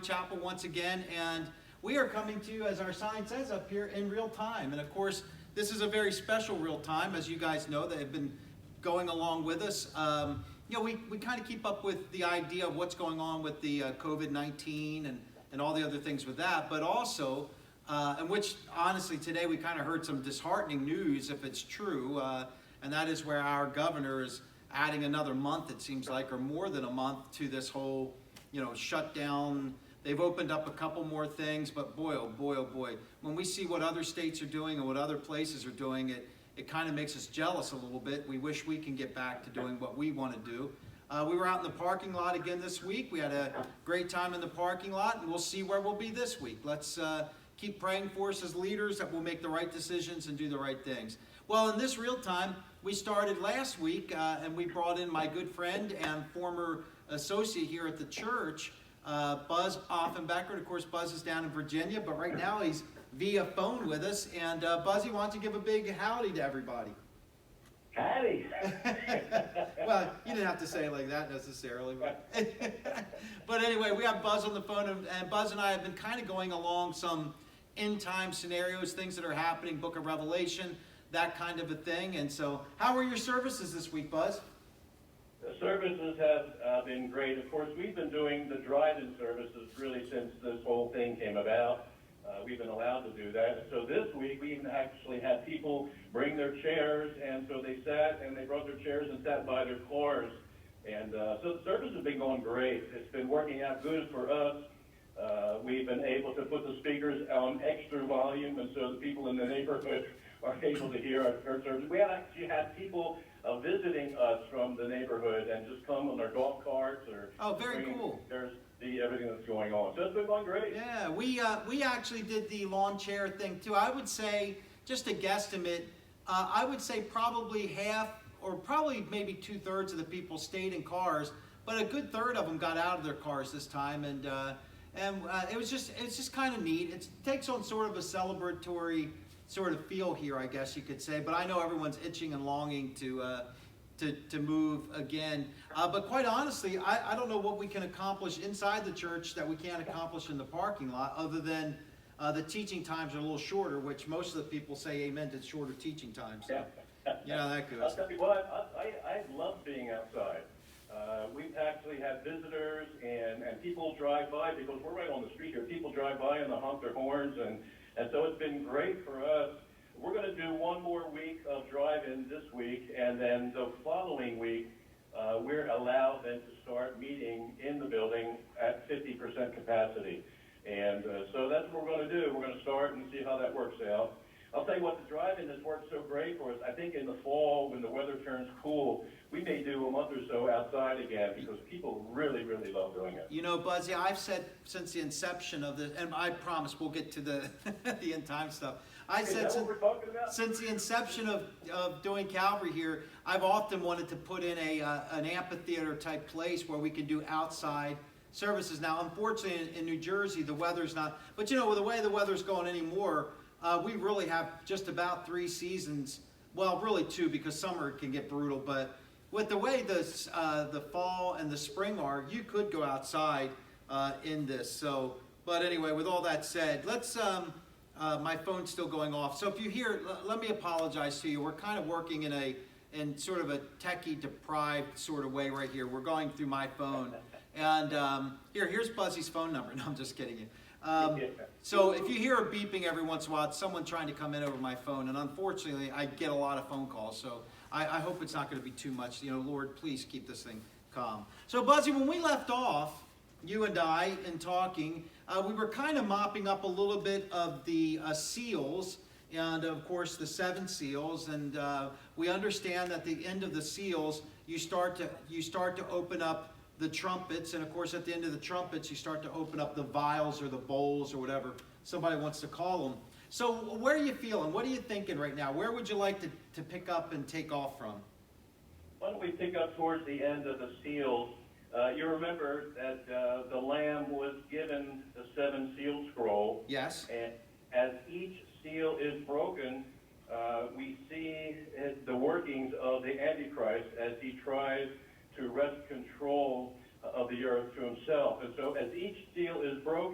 Chapel once again, and we are coming to you, as our sign says up here, in real time. And of course, this is a very special real time, as you guys know, that have been going along with us. We kind of keep up with the idea of what's going on with the COVID-19 and all the other things with that, but also, and which honestly today we kind of heard some disheartening news, if it's true, and that is where our governor is adding another month, it seems like, or more than a month to this whole, shutdown. They've opened up a couple more things, but boy, oh boy, oh boy, when we see what other states are doing and what other places are doing, it kind of makes us jealous a little bit. We wish we can get back to doing what we want to do. We were out in the parking lot again this week. We had a great time in the parking lot, and we'll see where we'll be this week. Let's keep praying for us as leaders that we'll make the right decisions and do the right things. Well, in this real time, we started last week, and we brought in my good friend and former associate here at the church, Buzz Offenbecker. Of course, Buzz is down in Virginia, but right now he's via phone with us. And Buzzy, why don't you give a big howdy to everybody? Howdy. Well, you didn't have to say it like that necessarily. But anyway, we have Buzz on the phone, and Buzz and I have been kind of going along some end-time scenarios, things that are happening, Book of Revelation, that kind of a thing. And so, how were your services this week, Buzz? The services have been great. Of course, we've been doing the drive-in services really since this whole thing came about. We've been allowed to do that. So this week, we even actually had people bring their chairs, and so they sat and they brought their chairs and sat by their cars. And so the service has been going great. It's been working out good for us. We've been able to put the speakers on extra volume, and so the people in the neighborhood are able to hear our service. We actually had people visiting us from the neighborhood and just come on their golf carts or very cool. See everything that's going on. So it's been going great. Yeah, we actually did the lawn chair thing too. I would say, just a guesstimate, I would say probably half or probably maybe 2/3 of the people stayed in cars, but a good third of them got out of their cars this time, and it's just kind of neat. It takes on sort of a celebratory sort of feel here, I guess you could say. But I know everyone's itching and longing to move again. But quite honestly, I don't know what we can accomplish inside the church that we can't accomplish in the parking lot, other than the teaching times are a little shorter, which most of the people say amen to shorter teaching times. So, that goes. I'll tell you what, I love being outside. We've actually had visitors and people drive by, because we're right on the street here. People drive by and they honk their horns, and so it's been great for us. We're going to do one more week of drive-in this week, and then the following week, we're allowed then to start meeting in the building at 50% capacity. And so that's what we're going to do. We're going to start and see how that works out. I'll tell you what, the drive-in has worked so great for us. I think in the fall, when the weather turns cool, we may do a month or so outside again, because people really, really love doing it. Buzzy, I've said since the inception of this, and I promise we'll get to the the end time stuff. I said since the inception of doing Calvary here, I've often wanted to put in an amphitheater type place where we can do outside services. Now, unfortunately, in New Jersey, the weather's not, but with the way the weather's going anymore, we really have just about 3 seasons. Well, really 2, because summer can get brutal, but with the way the fall and the spring are, you could go outside in this. So, but anyway, with all that said, let's. My phone's still going off, so if you hear, let me apologize to you. We're kind of working in sort of a techie deprived sort of way right here. We're going through my phone, and here's Buzzy's phone number. No, I'm just kidding you. So if you hear a beeping every once in a while, it's someone trying to come in over my phone, and unfortunately, I get a lot of phone calls. So I hope it's not going to be too much. Lord, please keep this thing calm. So Buzzy, when we left off, you and I, in talking, we were kind of mopping up a little bit of the seals, and of course the 7 seals, and we understand that at the end of the seals, you start to open up the trumpets, and of course at the end of the trumpets, you start to open up the vials or the bowls or whatever somebody wants to call them. So where are you feeling? What are you thinking right now? Where would you like to pick up and take off from? Why don't we pick up towards the end of the seals? You remember that the Lamb was given the 7-seal scroll. Yes. And as each seal is broken, we see the workings of the Antichrist as he tries to wrest control of the earth to himself. And so as each seal is broken,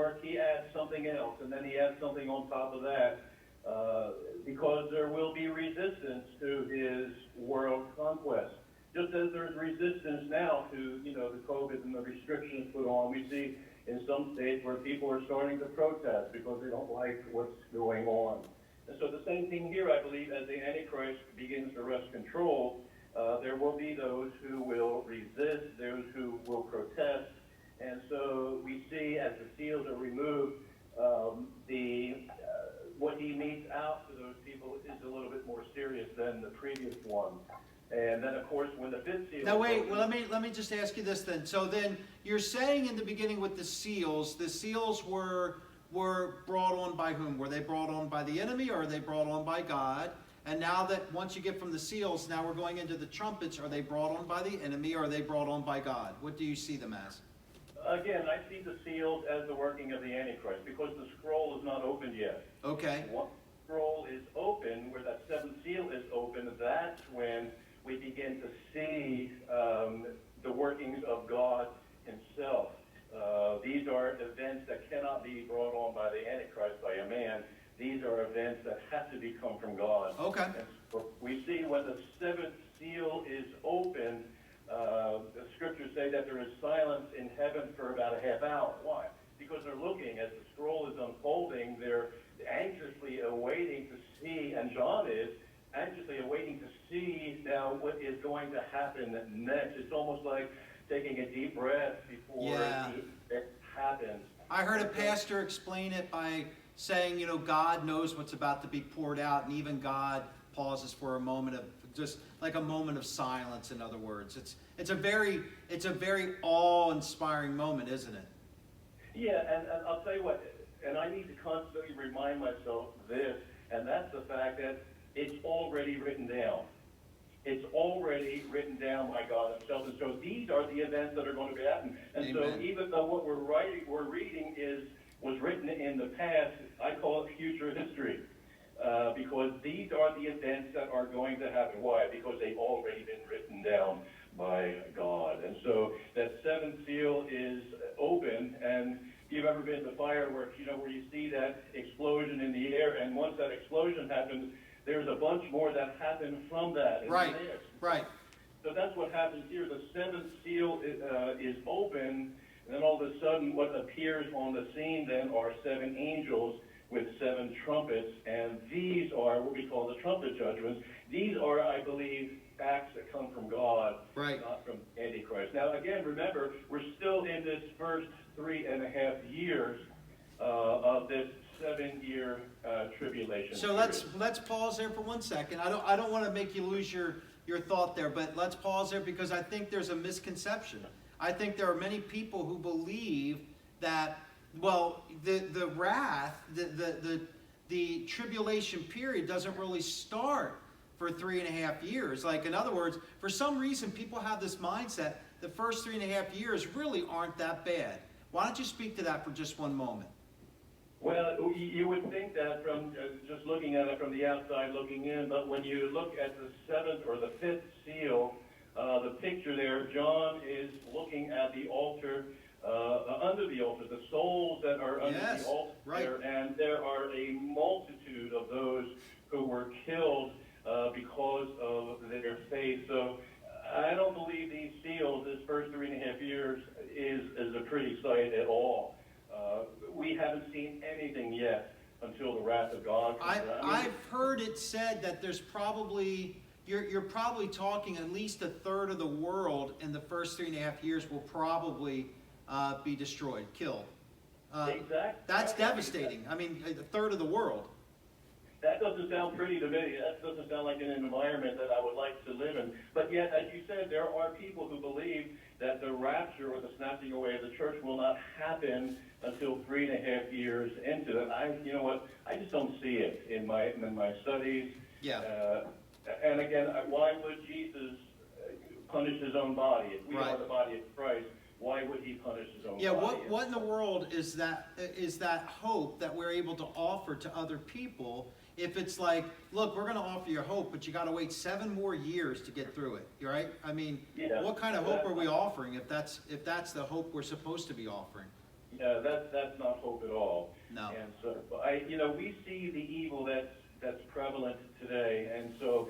Mark, he adds something else, and then he adds something on top of that, because there will be resistance to his world conquest. Just as there's resistance now to, the COVID and the restrictions put on, we see in some states where people are starting to protest because they don't like what's going on. And so the same thing here, I believe, as the Antichrist begins to wrest control, there will be those who will resist, those who will protest. And so we see as the seals are removed, what he metes out to those people is a little bit more serious than the previous one. And then, of course, when the fifth seal... Now, wait, well, let me just ask you this then. So then, you're saying in the beginning with the seals were brought on by whom? Were they brought on by the enemy, or are they brought on by God? And now that, once you get from the seals, now we're going into the trumpets, are they brought on by the enemy, or are they brought on by God? What do you see them as? Again, I see the seals as the working of the Antichrist, because the scroll is not opened yet. Okay. Once the scroll is open, where that seventh seal is open, that's when we begin to see the workings of God himself. These are events that cannot be brought on by the Antichrist, by a man. These are events that have to come from God. Okay. And so we see when the seventh seal is open, the scriptures say that there is silence in heaven for about a half hour. Why? Because they're looking, as the scroll is unfolding, they're anxiously awaiting to see, and John is anxiously awaiting to see now what is going to happen next. It's almost like taking a deep breath before it happens. I heard a pastor explain it by saying, God knows what's about to be poured out, and even God pauses for a moment of, just like a moment of silence, in other words. It's a very awe-inspiring moment, isn't it? Yeah, and I'll tell you what, and I need to constantly remind myself this, and that's the fact that it's already written down. It's already written down by God himself. And so these are the events that are going to be happening. And Amen. So even though what we're reading was written in the past, I call it future history. Because these are the events that are going to happen. Why? Because they've already been written down by God. And so that seventh seal is open, and if you've ever been to fireworks, where you see that explosion in the air, and once that explosion happens, there's a bunch more that happen from that. Right, right. So that's what happens here. The seventh seal is open, and then all of a sudden what appears on the scene then are seven angels with seven trumpets, and these are what we call the trumpet judgments. These are, I believe, acts that come from God, right, not from Antichrist. Now, again, remember, we're still in this first 3.5 years of this 7-year tribulation. So let's pause there for 1 second. I don't want to make you lose your thought there, but let's pause there, because I think there's a misconception. I think there are many people who believe that, well, the wrath, the tribulation period doesn't really start for 3.5 years. Like, in other words, for some reason, people have this mindset the first 3.5 years really aren't that bad. Why don't you speak to that for just one moment? Well, you would think that from just looking at it from the outside looking in, but when you look at the seventh or the fifth seal, the picture there, John is looking at the altar, under the altar, the souls that are under the altar there, and there are a multitude of those who were killed because of their faith. So I don't believe these seals, this first 3.5 years, is a pretty sight at all. We haven't seen anything yet until the wrath of God comes down. I've heard it said that there's probably, you're probably talking at least a third of the world in the first 3.5 years will probably be destroyed, killed. Exactly. That's devastating. I mean, a third of the world. That doesn't sound pretty to me. That doesn't sound like an environment that I would like to live in. But yet, as you said, there are people who believe that the rapture or the snatching away of the church will not happen until 3.5 years into it. You know what? I just don't see it in my studies. Yeah. And again, why would Jesus punish his own body? If we are the body of Christ, why would he punish his own body? Yeah. What in the world is that hope that we're able to offer to other people? If it's like, look, we're going to offer you hope, but you got to wait 7 more years to get through it, right? I mean, what kind of hope are we offering if that's the hope we're supposed to be offering? that's not hope at all. No. And so, we see the evil that's prevalent today, and so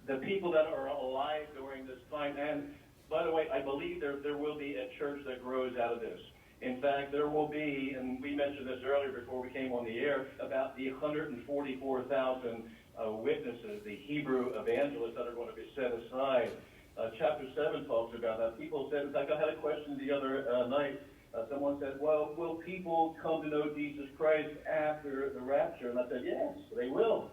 the people that are alive during this time, and by the way, I believe there will be a church that grows out of this. In fact, there will be, and we mentioned this earlier before we came on the air, about the 144,000 witnesses, the Hebrew evangelists that are going to be set aside. Chapter 7 talks about that. People said, in fact, I had a question the other night. Someone said, well, will people come to know Jesus Christ after the rapture? And I said, yes, they will.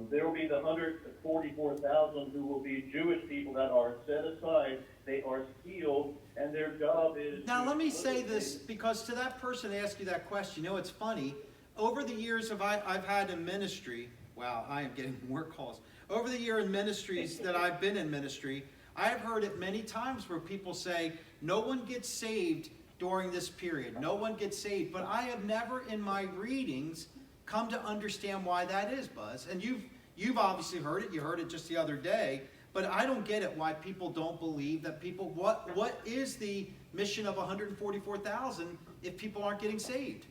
There will be the 144,000 who will be Jewish people that are set aside. They are sealed, and their job is... Now, let me say this, because to that person ask you that question, it's funny. Over the years I've had in ministry, wow, I am getting more calls. Over the year in ministries that I've been in ministry, I have heard it many times where people say, no one gets saved during this period. No one gets saved. But I have never in my readings come to understand why that is, Buzz. And you've obviously heard it. You heard it just the other day. But I don't get it why people don't believe that people... What is the mission of 144,000 if people aren't getting saved?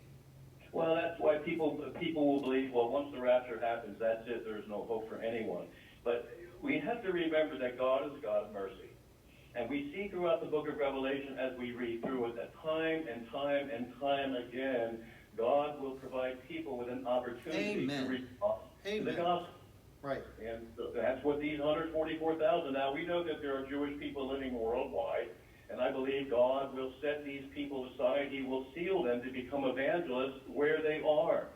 Well, that's why people will believe, well, once the rapture happens, that's it. There's no hope for anyone. But we have to remember that God is a God of mercy. And we see throughout the book of Revelation, as we read through it, that time and time and time again, God will provide people with an opportunity to respond to the gospel. Right. And so that's what these 144,000. Now, we know that there are Jewish people living worldwide, and I believe God will set these people aside. He will seal them to become evangelists where they are.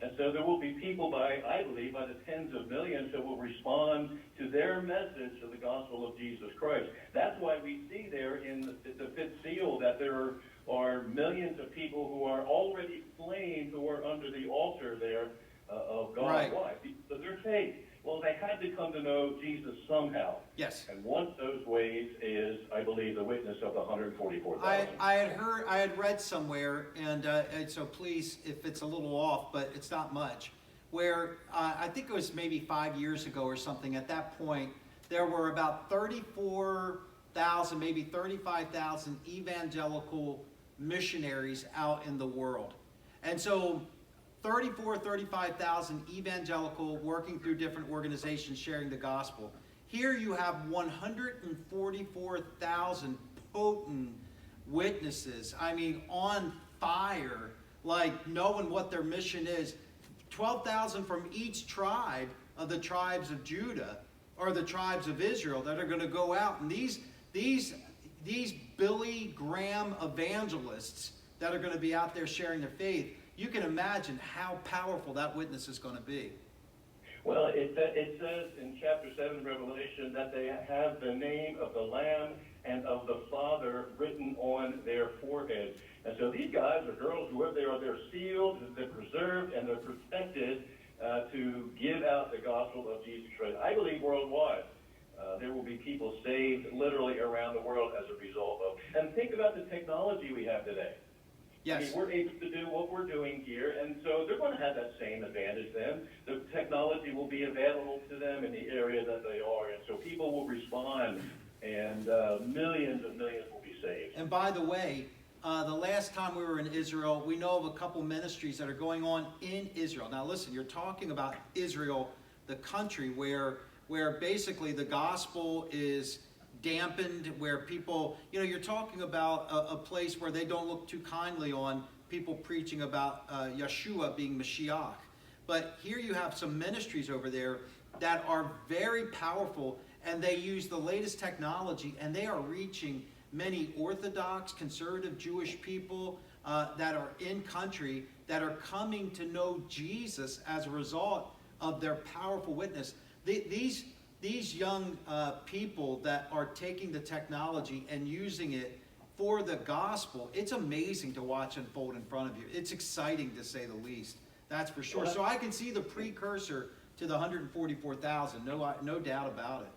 And so there will be people I believe, by the tens of millions that will respond to their message of the gospel of Jesus Christ. That's why we see there in the fifth seal that there are millions of people who are already slain, who are under the altar there of God. Right. Why? Because they're saved. Well, they had to come to know Jesus somehow. Yes. And one of those ways is, I believe, the witness of the 144,000. I had read somewhere, and so please, if it's a little off, but it's not much, where I think it was maybe 5 years ago or something, at that point, there were about 34,000, maybe 35,000 evangelical missionaries out in the world. And so 35,000 evangelical working through different organizations sharing the gospel. Here you have 144,000 potent witnesses. I mean, on fire, like knowing what their mission is. 12,000 from each tribe of the tribes of Judah or the tribes of Israel that are going to go out. And these Billy Graham evangelists that are going to be out there sharing their faith, you can imagine how powerful that witness is going to be. Well, it says in chapter 7 Revelation that they have the name of the Lamb and of the Father written on their foreheads. And so these guys or girls, whoever they are, they're sealed, they're preserved, and they're protected to give out the gospel of Jesus Christ. I believe worldwide there will be people saved literally around the world as a result of. And think about the technology we have today. Yes. I mean, we're able to do what we're doing here, and so they're going to have that same advantage then. The technology will be available to them in the area that they are, and so people will respond, and millions and millions will be saved. And by the way, the last time we were in Israel, we know of a couple ministries that are going on in Israel. Now listen, you're talking about Israel, the country where basically the gospel is dampened, where people, you're talking about a place where they don't look too kindly on people preaching about Yeshua being Mashiach. But here you have some ministries over there that are very powerful, and they use the latest technology, and they are reaching many Orthodox, conservative Jewish people that are in country that are coming to know Jesus as a result of their powerful witness. These young people that are taking the technology and using it for the gospel, it's amazing to watch unfold in front of you. It's exciting to say the least. That's for sure. So I can see the precursor to the 144,000, no doubt about it.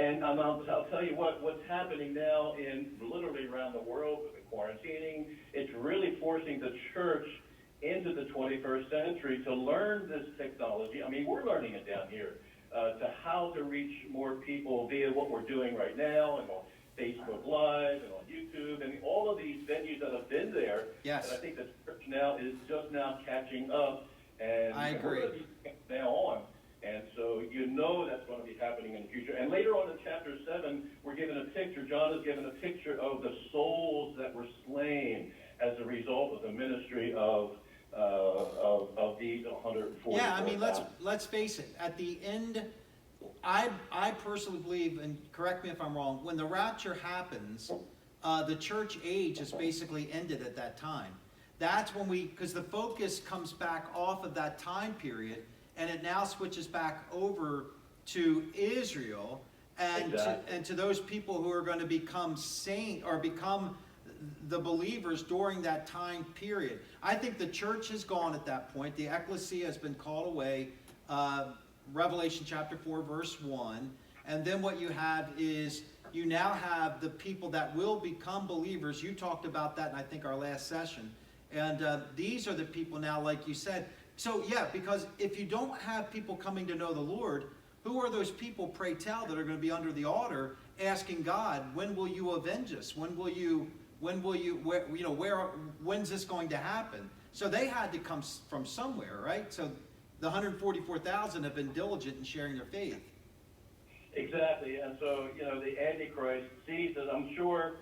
And I'll tell you what's happening now in literally around the world with the quarantining, it's really forcing the church into the 21st century to learn this technology. I mean, we're learning it down here. To how to reach more people via what we're doing right now, and Facebook Live and on YouTube and all of these venues that have been there. Yes. And I think the church now is just now catching up. And I agree. we're going to be now on. And so you know that's going to be happening in the future. And later on in chapter 7, we're given a picture. John is given a picture of the souls that were slain as a result of the ministry of these 140. Yeah, I mean, let's face it. At the end, I personally believe, and correct me if I'm wrong, when the rapture happens, the church age is basically ended at that time. That's when because the focus comes back off of that time period, and it now switches back over to Israel and exactly. to those people who are going to become saint or become the believers during that time period. I think the church has gone at that point. The ecclesia has been called away. Revelation chapter 4, verse 1. And then what you have is you now have the people that will become believers. You talked about that in, I think, our last session. And these are the people now, like you said. So, yeah, because if you don't have people coming to know the Lord, who are those people, pray tell, that are going to be under the altar asking God, when will you avenge us? When's this going to happen? So they had to come from somewhere, right? So the 144,000 have been diligent in sharing their faith. Exactly. And so, the Antichrist sees it. I'm sure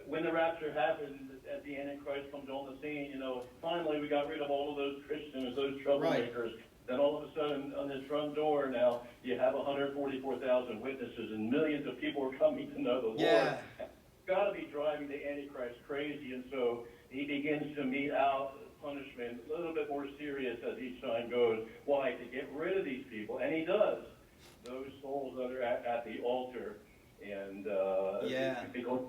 when the rapture happens, as the Antichrist comes on the scene, finally we got rid of all of those Christians, those troublemakers. Right. Then all of a sudden, on his front door now, you have 144,000 witnesses, and millions of people are coming to know the Lord. Yeah. It's got to be driving the Antichrist crazy, and so he begins to mete out punishment a little bit more serious as each time goes. Why? To get rid of these people, and he does. Those souls that are at the altar, and because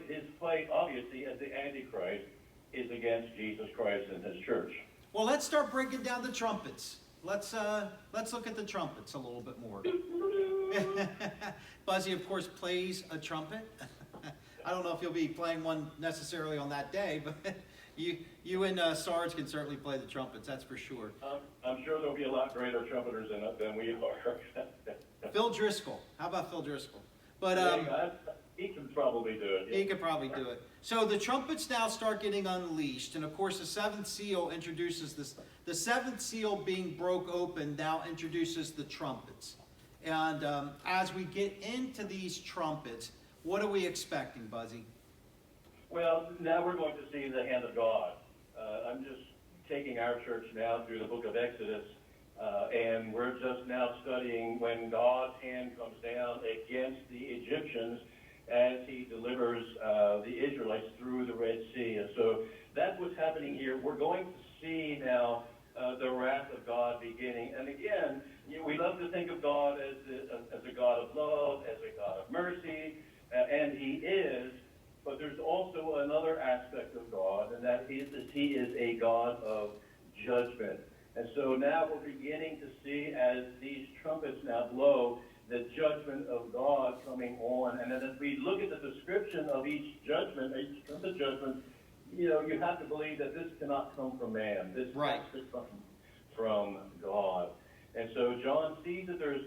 his fight, obviously, as the Antichrist, is against Jesus Christ and his church. Well, let's start breaking down the trumpets. Let's look at the trumpets a little bit more. Buzzy, of course, plays a trumpet. I don't know if you'll be playing one necessarily on that day, but you and Sarge can certainly play the trumpets, that's for sure. I'm sure there'll be a lot greater trumpeters than we are. Phil Driscoll. How about Phil Driscoll? But he can probably do it. Yeah. He could probably do it. So the trumpets now start getting unleashed, and of course the seventh seal introduces this. The seventh seal being broke open now introduces the trumpets. And as we get into these trumpets, what are we expecting, Buzzy? Well, now we're going to see the hand of God. I'm just taking our church now through the book of Exodus, and we're just now studying when God's hand comes down against the Egyptians as he delivers the Israelites through the Red Sea. And so that's what's happening here. We're going to see now the wrath of God beginning. And again, we love to think of God as a God of love, as a God of mercy, and he is. But there's also another aspect of God, and that is that he is a God of judgment. And so now we're beginning to see, as these trumpets now blow, the judgment of God coming on. And then as we look at the description of each judgment, each trumpet judgment, you have to believe that this cannot come from man. This has to come from God. And so John sees that there's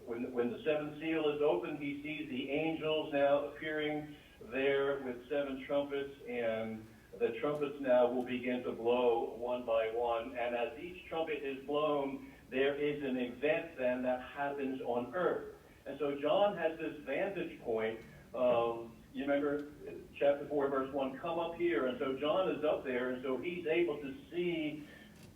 when the seventh seal is opened, he sees the angels now appearing there with 7 trumpets, and the trumpets now will begin to blow one by one. And as each trumpet is blown, there is an event then that happens on earth. And so John has this vantage point of, you remember chapter 4, verse 1, come up here. And so John is up there, and so he's able to see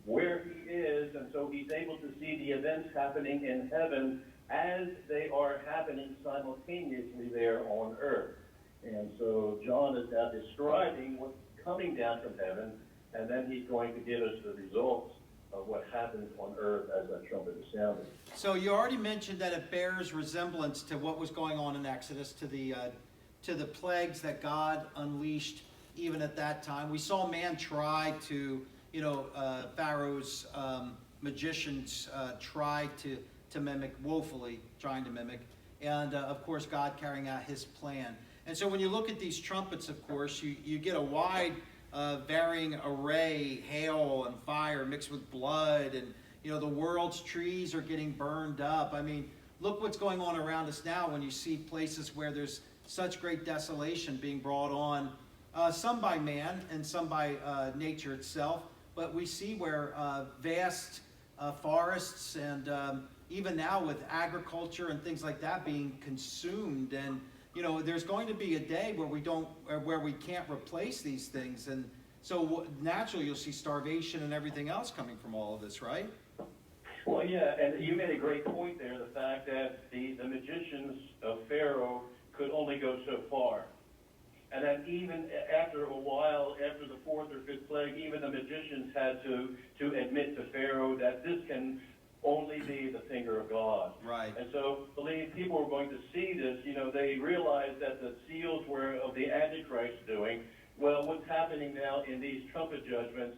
where he is, and so he's able to see the events happening in heaven as they are happening simultaneously there on earth. And so John is now describing what's coming down from heaven, and then he's going to give us the results of what happens on earth as that trumpet is sounded. So you already mentioned that it bears resemblance to what was going on in Exodus, to the plagues that God unleashed even at that time. We saw man try to, Pharaoh's magicians tried to mimic, woefully trying to mimic, and of course God carrying out his plan. And so when you look at these trumpets, of course, you get a wide varying array, hail and fire mixed with blood, and the world's trees are getting burned up. I mean, look what's going on around us now when you see places where there's such great desolation being brought on, some by man and some by nature itself. But we see where vast forests and even now with agriculture and things like that being consumed, and there's going to be a day where we can't replace these things, and so naturally you'll see starvation and everything else coming from all of this, right? Well, yeah, and you made a great point there, the fact that the magicians of Pharaoh could only go so far. And that even after a while, after the fourth or fifth plague, even the magicians had to admit to Pharaoh that this can only be the finger of God. Right. And so people were going to see this. They realized that the seals were of the Antichrist doing. Well, what's happening now in these trumpet judgments